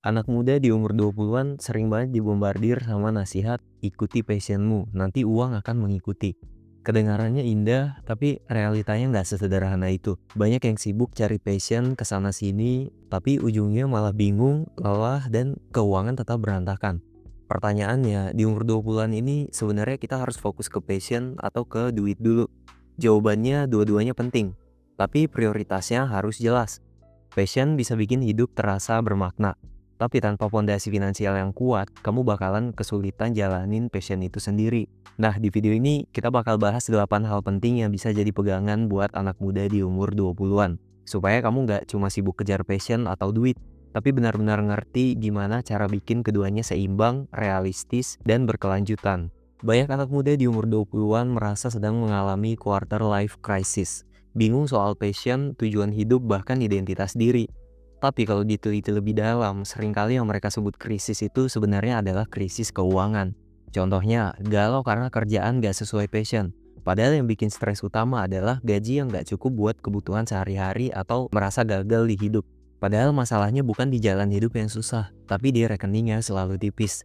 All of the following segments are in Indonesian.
Anak muda di umur 20-an sering banget dibombardir sama nasihat, ikuti passionmu, nanti uang akan mengikuti. Kedengarannya indah, tapi realitanya nggak sesederhana itu. Banyak yang sibuk cari passion kesana sini, tapi ujungnya malah bingung, lelah, dan keuangan tetap berantakan. Pertanyaannya, di umur 20-an ini sebenarnya kita harus fokus ke passion atau ke duit dulu? Jawabannya dua-duanya penting, tapi prioritasnya harus jelas. Passion bisa bikin hidup terasa bermakna, tapi tanpa fondasi finansial yang kuat, kamu bakalan kesulitan jalanin passion itu sendiri. Nah, di video ini kita bakal bahas 8 hal penting yang bisa jadi pegangan buat anak muda di umur 20-an. Supaya kamu nggak cuma sibuk kejar passion atau duit, tapi benar-benar ngerti gimana cara bikin keduanya seimbang, realistis, dan berkelanjutan. Banyak anak muda di umur 20-an merasa sedang mengalami quarter life crisis. Bingung soal passion, tujuan hidup, bahkan identitas diri. Tapi kalau diteliti lebih dalam, seringkali yang mereka sebut krisis itu sebenarnya adalah krisis keuangan. Contohnya, galau karena kerjaan gak sesuai passion. Padahal yang bikin stres utama adalah gaji yang gak cukup buat kebutuhan sehari-hari atau merasa gagal di hidup. Padahal masalahnya bukan di jalan hidup yang susah, tapi di rekeningnya selalu tipis.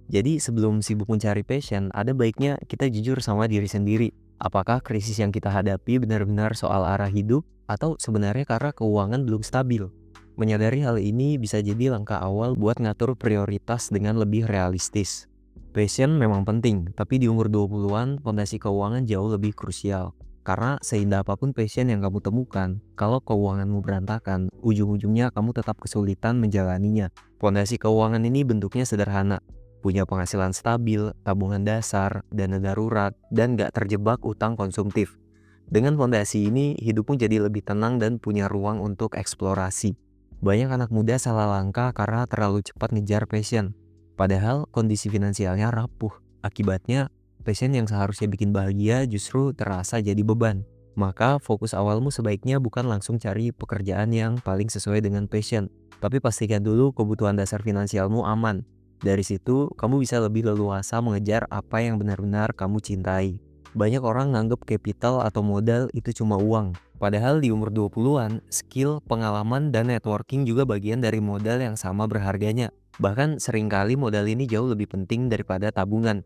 Jadi sebelum sibuk mencari passion, ada baiknya kita jujur sama diri sendiri. Apakah krisis yang kita hadapi benar-benar soal arah hidup atau sebenarnya karena keuangan belum stabil? Menyadari hal ini bisa jadi langkah awal buat ngatur prioritas dengan lebih realistis. Passion memang penting, tapi di umur 20-an fondasi keuangan jauh lebih krusial. Karena seindah apapun passion yang kamu temukan, kalau keuanganmu berantakan, ujung-ujungnya kamu tetap kesulitan menjalaninya. Fondasi keuangan ini bentuknya sederhana, punya penghasilan stabil, tabungan dasar, dana darurat, dan gak terjebak utang konsumtif. Dengan fondasi ini, hidupmu jadi lebih tenang dan punya ruang untuk eksplorasi. Banyak anak muda salah langkah karena terlalu cepat ngejar passion. Padahal kondisi finansialnya rapuh. Akibatnya, passion yang seharusnya bikin bahagia justru terasa jadi beban. Maka fokus awalmu sebaiknya bukan langsung cari pekerjaan yang paling sesuai dengan passion. Tapi pastikan dulu kebutuhan dasar finansialmu aman. Dari situ, kamu bisa lebih leluasa mengejar apa yang benar-benar kamu cintai. Banyak orang nganggep capital atau modal itu cuma uang. Padahal di umur 20-an, skill, pengalaman, dan networking juga bagian dari modal yang sama berharganya. Bahkan seringkali modal ini jauh lebih penting daripada tabungan.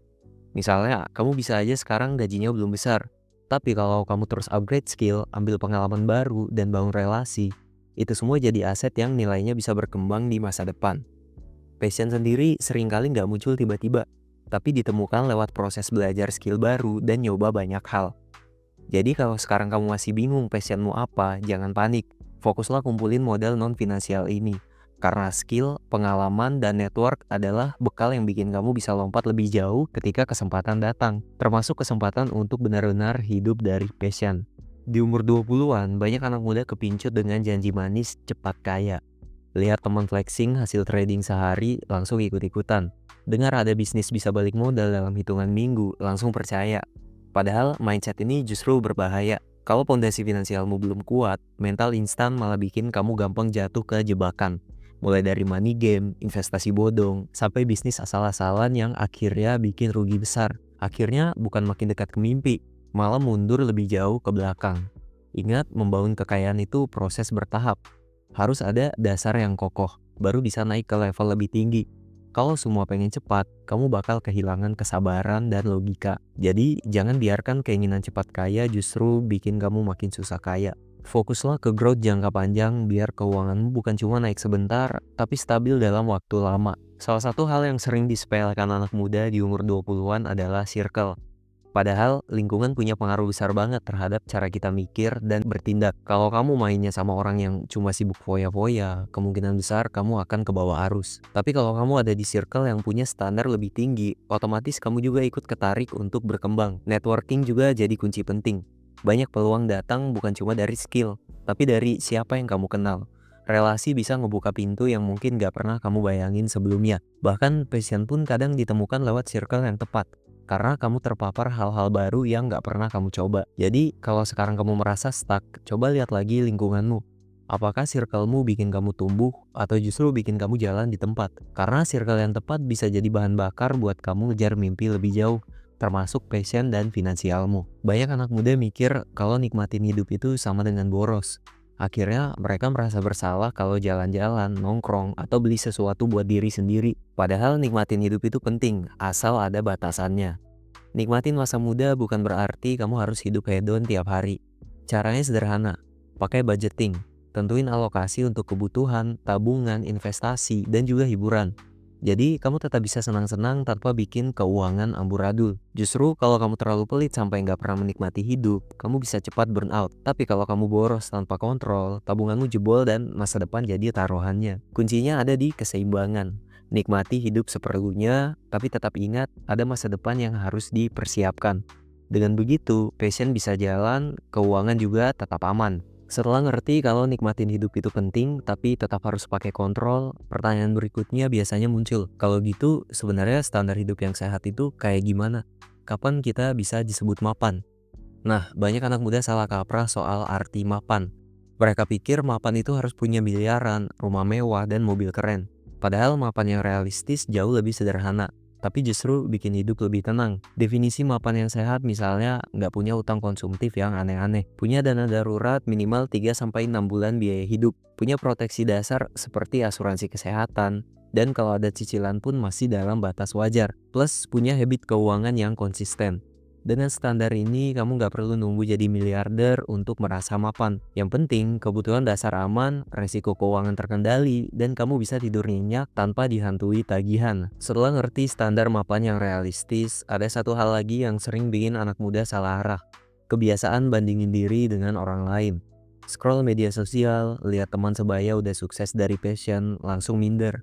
Misalnya, kamu bisa aja sekarang gajinya belum besar. Tapi kalau kamu terus upgrade skill, ambil pengalaman baru, dan bangun relasi, itu semua jadi aset yang nilainya bisa berkembang di masa depan. Passion sendiri seringkali nggak muncul tiba-tiba, tapi ditemukan lewat proses belajar skill baru dan nyoba banyak hal. Jadi kalau sekarang kamu masih bingung passionmu apa, jangan panik. Fokuslah kumpulin modal non-finansial ini. Karena skill, pengalaman, dan network adalah bekal yang bikin kamu bisa lompat lebih jauh ketika kesempatan datang. Termasuk kesempatan untuk benar-benar hidup dari passion. Di umur 20-an, banyak anak muda kepincut dengan janji manis cepat kaya. Lihat teman flexing hasil trading sehari, langsung ikut-ikutan. Dengar ada bisnis bisa balik modal dalam hitungan minggu, langsung percaya. Padahal mindset ini justru berbahaya. Kalau fondasi finansialmu belum kuat, mental instan malah bikin kamu gampang jatuh ke jebakan. Mulai dari money game, investasi bodong, sampai bisnis asal-asalan yang akhirnya bikin rugi besar. Akhirnya bukan makin dekat ke mimpi, malah mundur lebih jauh ke belakang. Ingat, membangun kekayaan itu proses bertahap. Harus ada dasar yang kokoh, baru bisa naik ke level lebih tinggi. Kalau semua pengen cepat, kamu bakal kehilangan kesabaran dan logika. Jadi, jangan biarkan keinginan cepat kaya justru bikin kamu makin susah kaya. Fokuslah ke growth jangka panjang biar keuanganmu bukan cuma naik sebentar, tapi stabil dalam waktu lama. Salah satu hal yang sering disepelekan anak muda di umur 20-an adalah circle. Padahal lingkungan punya pengaruh besar banget terhadap cara kita mikir dan bertindak. Kalau kamu mainnya sama orang yang cuma sibuk foya-foya, kemungkinan besar kamu akan ke bawah arus. Tapi kalau kamu ada di circle yang punya standar lebih tinggi, otomatis kamu juga ikut ketarik untuk berkembang. Networking juga jadi kunci penting. Banyak peluang datang bukan cuma dari skill, tapi dari siapa yang kamu kenal. Relasi bisa ngebuka pintu yang mungkin gak pernah kamu bayangin sebelumnya. Bahkan passion pun kadang ditemukan lewat circle yang tepat. Karena kamu terpapar hal-hal baru yang gak pernah kamu coba. Jadi kalau sekarang kamu merasa stuck, coba lihat lagi lingkunganmu. Apakah circlemu bikin kamu tumbuh atau justru bikin kamu jalan di tempat? Karena circle yang tepat bisa jadi bahan bakar buat kamu ngejar mimpi lebih jauh, termasuk passion dan finansialmu. Banyak anak muda mikir kalau nikmatin hidup itu sama dengan boros. Akhirnya mereka merasa bersalah kalau jalan-jalan, nongkrong, atau beli sesuatu buat diri sendiri. Padahal nikmatin hidup itu penting, asal ada batasannya. Nikmatin masa muda bukan berarti kamu harus hidup hedon tiap hari. Caranya sederhana, pakai budgeting, tentuin alokasi untuk kebutuhan, tabungan, investasi, dan juga hiburan. Jadi kamu tetap bisa senang-senang tanpa bikin keuangan amburadul. Justru kalau kamu terlalu pelit sampai nggak pernah menikmati hidup, kamu bisa cepat burn out. Tapi kalau kamu boros tanpa kontrol, tabunganmu jebol dan masa depan jadi taruhannya. Kuncinya ada di keseimbangan. Nikmati hidup seperlunya, tapi tetap ingat ada masa depan yang harus dipersiapkan. Dengan begitu, passion bisa jalan, keuangan juga tetap aman. Setelah ngerti kalau nikmatin hidup itu penting, tapi tetap harus pakai kontrol, pertanyaan berikutnya biasanya muncul. Kalau gitu, sebenarnya standar hidup yang sehat itu kayak gimana? Kapan kita bisa disebut mapan? Nah, banyak anak muda salah kaprah soal arti mapan. Mereka pikir mapan itu harus punya miliaran, rumah mewah, dan mobil keren. Padahal mapan yang realistis jauh lebih sederhana, tapi justru bikin hidup lebih tenang. Definisi mapan yang sehat misalnya nggak punya utang konsumtif yang aneh-aneh, punya dana darurat minimal 3-6 bulan biaya hidup, punya proteksi dasar seperti asuransi kesehatan, dan kalau ada cicilan pun masih dalam batas wajar, plus punya habit keuangan yang konsisten. Dengan standar ini, kamu nggak perlu nunggu jadi miliarder untuk merasa mapan. Yang penting, kebutuhan dasar aman, resiko keuangan terkendali, dan kamu bisa tidur nyenyak tanpa dihantui tagihan. Setelah ngerti standar mapan yang realistis, ada satu hal lagi yang sering bikin anak muda salah arah. Kebiasaan bandingin diri dengan orang lain. Scroll media sosial, lihat teman sebaya udah sukses dari passion, langsung minder.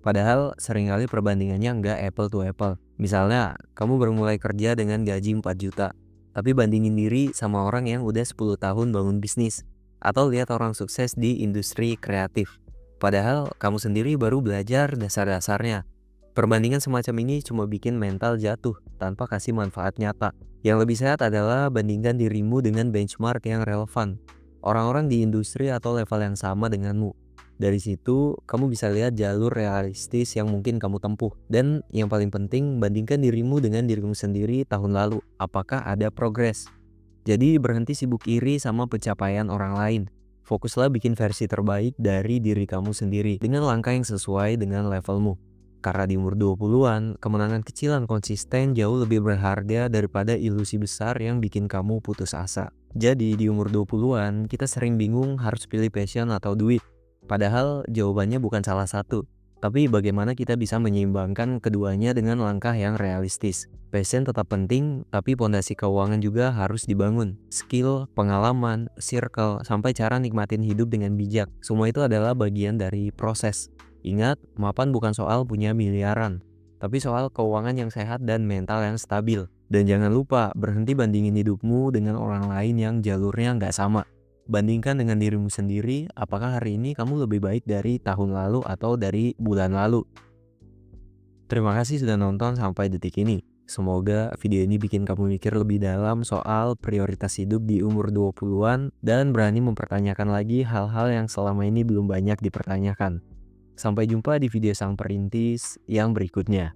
Padahal seringkali perbandingannya nggak apple to apple. Misalnya, kamu baru mulai kerja dengan gaji 4 juta, tapi bandingin diri sama orang yang udah 10 tahun bangun bisnis. Atau lihat orang sukses di industri kreatif. Padahal kamu sendiri baru belajar dasar-dasarnya. Perbandingan semacam ini cuma bikin mental jatuh tanpa kasih manfaat nyata. Yang lebih sehat adalah bandingkan dirimu dengan benchmark yang relevan. Orang-orang di industri atau level yang sama denganmu. Dari situ, kamu bisa lihat jalur realistis yang mungkin kamu tempuh. Dan yang paling penting, bandingkan dirimu dengan dirimu sendiri tahun lalu. Apakah ada progres? Jadi berhenti sibuk iri sama pencapaian orang lain. Fokuslah bikin versi terbaik dari diri kamu sendiri dengan langkah yang sesuai dengan levelmu. Karena di umur 20-an, kemenangan kecil dan konsisten jauh lebih berharga daripada ilusi besar yang bikin kamu putus asa. Jadi di umur 20-an, kita sering bingung harus pilih passion atau duit. Padahal jawabannya bukan salah satu, tapi bagaimana kita bisa menyeimbangkan keduanya dengan langkah yang realistis. Passion tetap penting, tapi pondasi keuangan juga harus dibangun. Skill, pengalaman, circle, sampai cara nikmatin hidup dengan bijak. Semua itu adalah bagian dari proses. Ingat, mapan bukan soal punya miliaran, tapi soal keuangan yang sehat dan mental yang stabil. Dan jangan lupa, berhenti bandingin hidupmu dengan orang lain yang jalurnya nggak sama. Bandingkan dengan dirimu sendiri, apakah hari ini kamu lebih baik dari tahun lalu atau dari bulan lalu. Terima kasih sudah nonton sampai detik ini. Semoga video ini bikin kamu mikir lebih dalam soal prioritas hidup di umur 20-an dan berani mempertanyakan lagi hal-hal yang selama ini belum banyak dipertanyakan. Sampai jumpa di video sang perintis yang berikutnya.